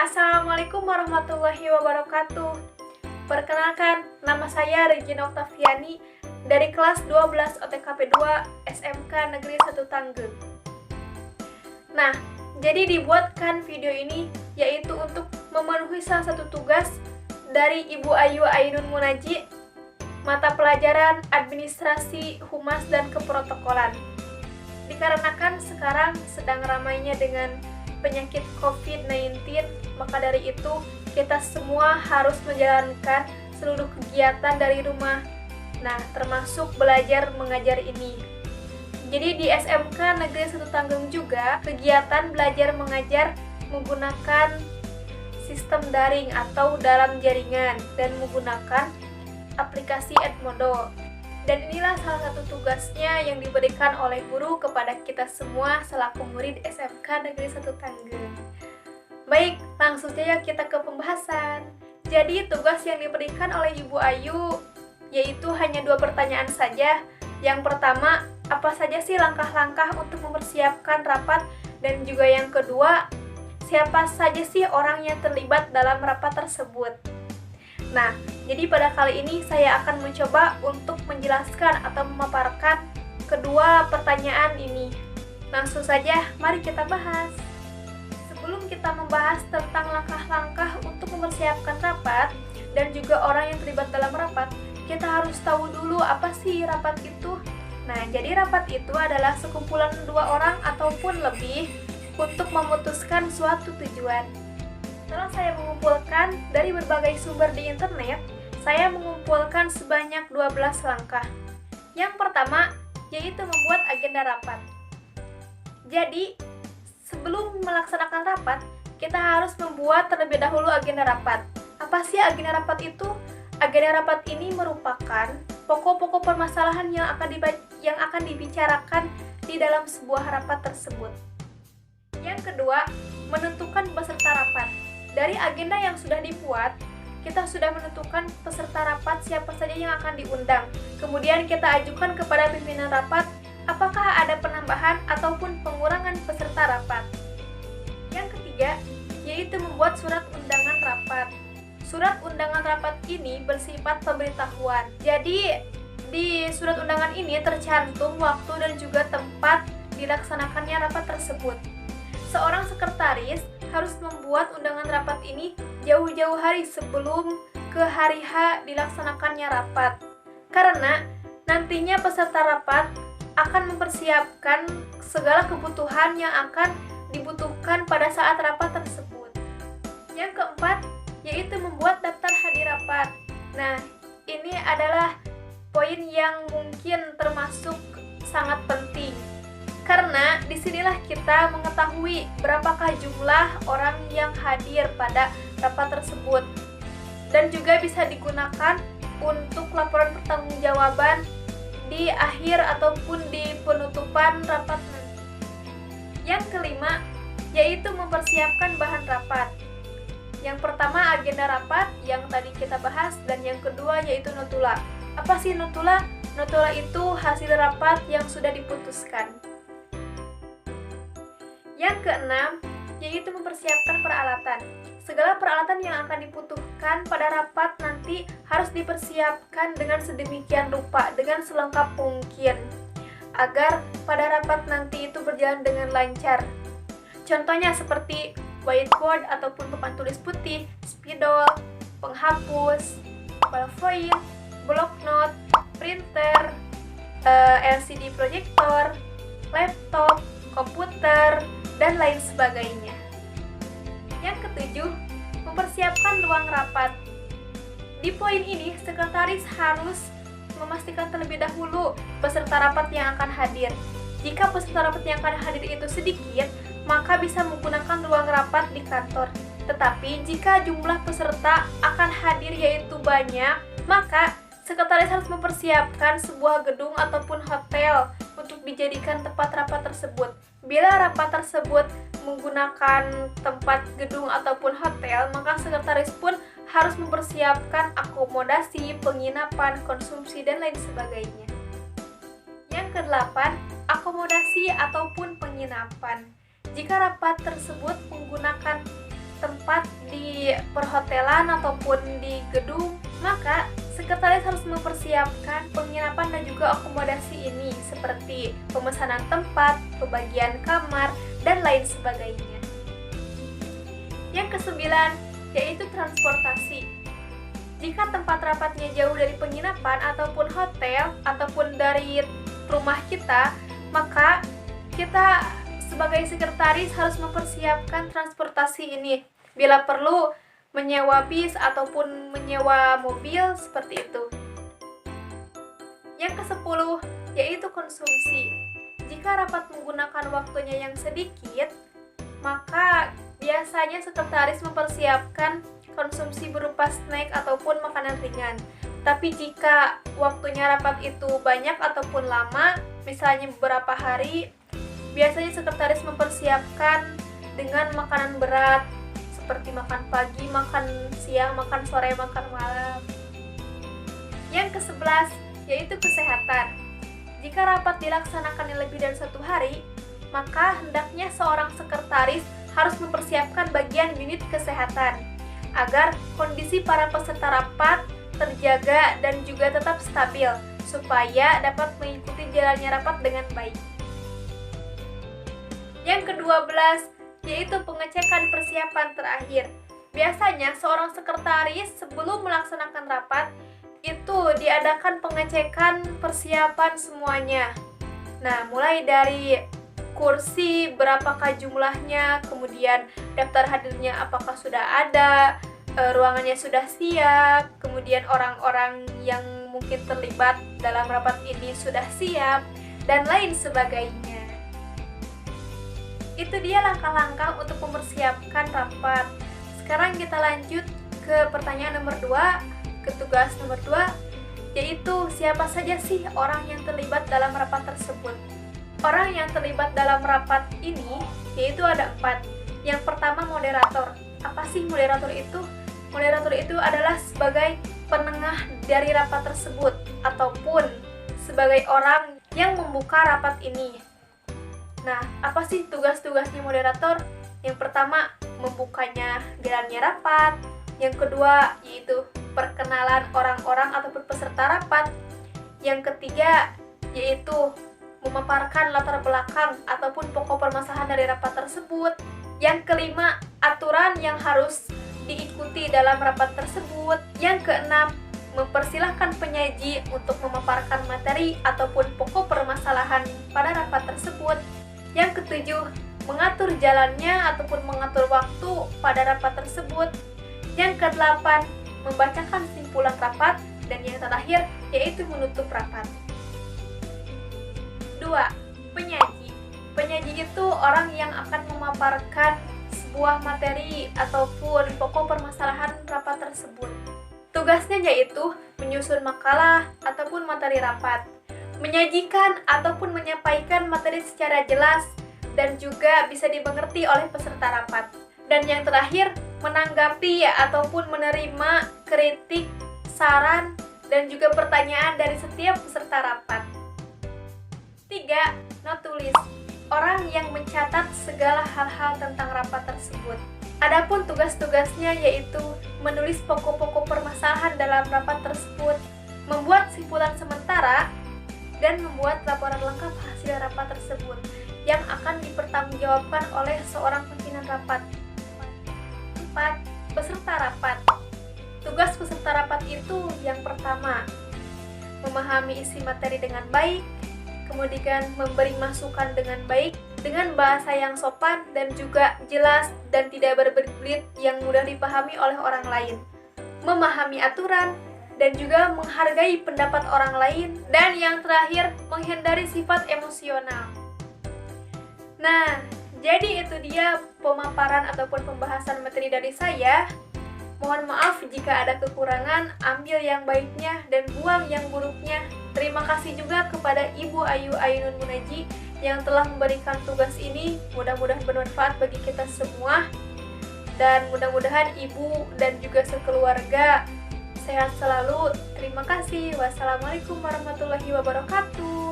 Assalamualaikum warahmatullahi wabarakatuh. Perkenalkan, nama saya Regina Oktaviani dari kelas 12 OTKP 2 SMK Negeri 1 Tanggeng. Nah, jadi dibuatkan video ini yaitu untuk memenuhi salah satu tugas dari Ibu Ayu Ainun Munaji, mata pelajaran Administrasi, Humas, dan Keprotokolan. Dikarenakan sekarang sedang ramainya dengan penyakit COVID-19, maka dari itu kita semua harus menjalankan seluruh kegiatan dari rumah. Nah, termasuk belajar mengajar ini. Jadi di SMK Negeri 1 Tanggeng juga kegiatan belajar mengajar menggunakan sistem daring atau dalam jaringan dan menggunakan aplikasi Edmodo. Dan inilah salah satu tugasnya yang diberikan oleh guru kepada kita semua selaku murid SMK Negeri 1 Tanggeng. Baik, langsung saja kita ke pembahasan. Jadi tugas yang diberikan oleh Ibu Ayu yaitu hanya 2 pertanyaan saja. Yang pertama, apa saja sih langkah-langkah untuk mempersiapkan rapat? Dan juga yang kedua, siapa saja sih orang yang terlibat dalam rapat tersebut? Nah, jadi pada kali ini saya akan mencoba untuk menjelaskan atau memaparkan kedua pertanyaan ini. Langsung saja, mari kita bahas. Sebelum kita membahas tentang langkah-langkah untuk mempersiapkan rapat dan juga orang yang terlibat dalam rapat, kita harus tahu dulu apa sih rapat itu. Nah, jadi rapat itu adalah sekumpulan 2 orang ataupun lebih untuk memutuskan suatu tujuan. Setelah saya mengumpulkan dari berbagai sumber di internet, saya mengumpulkan sebanyak 12 langkah. Yang pertama, yaitu membuat agenda rapat. Jadi, sebelum melaksanakan rapat, kita harus membuat terlebih dahulu agenda rapat. Apa sih agenda rapat itu? Agenda rapat ini merupakan pokok-pokok permasalahan yang akan dibicarakan di dalam sebuah rapat tersebut. Yang kedua, menentukan peserta rapat. Dari agenda yang sudah dibuat, kita sudah menentukan peserta rapat siapa saja yang akan diundang. Kemudian kita ajukan kepada pimpinan rapat apakah ada penambahan ataupun pengurangan peserta rapat. Yang ketiga, yaitu membuat surat undangan rapat. Surat undangan rapat ini bersifat pemberitahuan. Jadi, di surat undangan ini tercantum waktu dan juga tempat dilaksanakannya rapat tersebut. Seorang sekretaris harus membuat undangan rapat ini jauh-jauh hari sebelum ke hari H dilaksanakannya rapat. Karena nantinya peserta rapat akan mempersiapkan segala kebutuhan yang akan dibutuhkan pada saat rapat tersebut. Yang keempat, yaitu membuat daftar hadir rapat. Nah, ini adalah poin yang mungkin termasuk sangat penting. Karena disinilah kita mengetahui berapakah jumlah orang yang hadir pada rapat tersebut. Dan juga bisa digunakan untuk laporan pertanggungjawaban di akhir ataupun di penutupan rapat nanti. Yang kelima, yaitu mempersiapkan bahan rapat. Yang pertama agenda rapat yang tadi kita bahas, dan yang kedua yaitu notula. Apa sih notula? Notula itu hasil rapat yang sudah diputuskan. Yang keenam, yaitu mempersiapkan peralatan. Segala peralatan yang akan dibutuhkan pada rapat nanti harus dipersiapkan dengan sedemikian rupa, dengan selengkap mungkin, agar pada rapat nanti itu berjalan dengan lancar. Contohnya seperti whiteboard ataupun papan tulis putih, spidol, penghapus, ballpoint, bloknot, printer, LCD projector, laptop, komputer, dan lain sebagainya. Yang ketujuh, mempersiapkan ruang rapat. Di poin ini, sekretaris harus memastikan terlebih dahulu peserta rapat yang akan hadir. Jika peserta rapat yang akan hadir itu sedikit, maka bisa menggunakan ruang rapat di kantor. Tetapi jika jumlah peserta akan hadir yaitu banyak, maka sekretaris harus mempersiapkan sebuah gedung ataupun hotel untuk dijadikan tempat rapat tersebut. Bila rapat tersebut menggunakan tempat gedung ataupun hotel, maka sekretaris pun harus mempersiapkan akomodasi, penginapan, konsumsi, dan lain sebagainya. Yang kedelapan, akomodasi ataupun penginapan. Jika rapat tersebut menggunakan tempat di perhotelan ataupun di gedung, maka sekretaris harus mempersiapkan penginapan dan juga akomodasi ini seperti pemesanan tempat, pembagian kamar, dan lain sebagainya. Yang kesembilan, yaitu transportasi. Jika tempat rapatnya jauh dari penginapan ataupun hotel ataupun dari rumah kita, maka kita sebagai sekretaris harus mempersiapkan transportasi ini. Bila perlu, menyewa bis ataupun menyewa mobil seperti itu. Yang ke-10, yaitu konsumsi. Jika rapat menggunakan waktunya yang sedikit, maka biasanya sekretaris mempersiapkan konsumsi berupa snack ataupun makanan ringan. Tapi jika waktunya rapat itu banyak ataupun lama, misalnya beberapa hari, biasanya sekretaris mempersiapkan dengan makanan berat seperti makan pagi, makan siang, makan sore, makan malam. Yang ke-11, yaitu kesehatan. Jika rapat dilaksanakan lebih dari 1 hari, maka hendaknya seorang sekretaris harus mempersiapkan bagian unit kesehatan agar kondisi para peserta rapat terjaga dan juga tetap stabil supaya dapat mengikuti jalannya rapat dengan baik. Yang ke-12, yaitu pengecekan persiapan terakhir. Biasanya seorang sekretaris sebelum melaksanakan rapat itu diadakan pengecekan persiapan semuanya. Nah, mulai dari kursi berapakah jumlahnya, kemudian daftar hadirnya apakah sudah ada, ruangannya sudah siap, kemudian orang-orang yang mungkin terlibat dalam rapat ini sudah siap, dan lain sebagainya. Itu dia langkah-langkah untuk mempersiapkan rapat. Sekarang kita lanjut ke pertanyaan nomor 2, ke tugas nomor 2, yaitu siapa saja sih orang yang terlibat dalam rapat tersebut. Orang yang terlibat dalam rapat ini yaitu ada 4. Yang pertama, moderator. Apa sih moderator itu? Moderator itu adalah sebagai penengah dari rapat tersebut ataupun sebagai orang yang membuka rapat ini. Nah, apa sih tugas-tugasnya moderator? Yang pertama, membukanya jalannya rapat. Yang kedua, yaitu perkenalan orang-orang ataupun peserta rapat. Yang ketiga, yaitu memaparkan latar belakang ataupun pokok permasalahan dari rapat tersebut. Yang kelima, aturan yang harus diikuti dalam rapat tersebut. Yang keenam, mempersilahkan penyaji untuk memaparkan materi ataupun pokok permasalahan pada rapat tersebut. Yang ketujuh, mengatur jalannya ataupun mengatur waktu pada rapat tersebut. Yang kedelapan, membacakan simpulan rapat. Dan yang terakhir, yaitu menutup rapat. 2. Penyaji. Penyaji itu orang yang akan memaparkan sebuah materi ataupun pokok permasalahan rapat tersebut. Tugasnya yaitu menyusun makalah ataupun materi rapat, menyajikan ataupun menyampaikan materi secara jelas dan juga bisa dimengerti oleh peserta rapat. Dan yang terakhir, menanggapi ataupun menerima kritik, saran, dan juga pertanyaan dari setiap peserta rapat. 3. Notulis. Orang yang mencatat segala hal-hal tentang rapat tersebut. Adapun tugas-tugasnya yaitu menulis pokok-pokok permasalahan dalam rapat tersebut, membuat simpulan sementara, dan membuat laporan lengkap hasil rapat tersebut yang akan dipertanggungjawabkan oleh seorang pimpinan rapat. 4. Peserta rapat. Tugas peserta rapat itu yang pertama, memahami isi materi dengan baik, kemudian memberi masukan dengan baik, dengan bahasa yang sopan dan juga jelas dan tidak berbelit yang mudah dipahami oleh orang lain, memahami aturan, dan juga menghargai pendapat orang lain, dan yang terakhir, menghindari sifat emosional. Nah, jadi itu dia pemaparan ataupun pembahasan materi dari saya. Mohon maaf jika ada kekurangan, ambil yang baiknya dan buang yang buruknya. Terima kasih juga kepada Ibu Ayu Ainun Munaji yang telah memberikan tugas ini. Mudah-mudahan bermanfaat bagi kita semua. Dan mudah-mudahan Ibu dan juga sekeluarga sehat selalu. Terima kasih. Wassalamualaikum warahmatullahi wabarakatuh.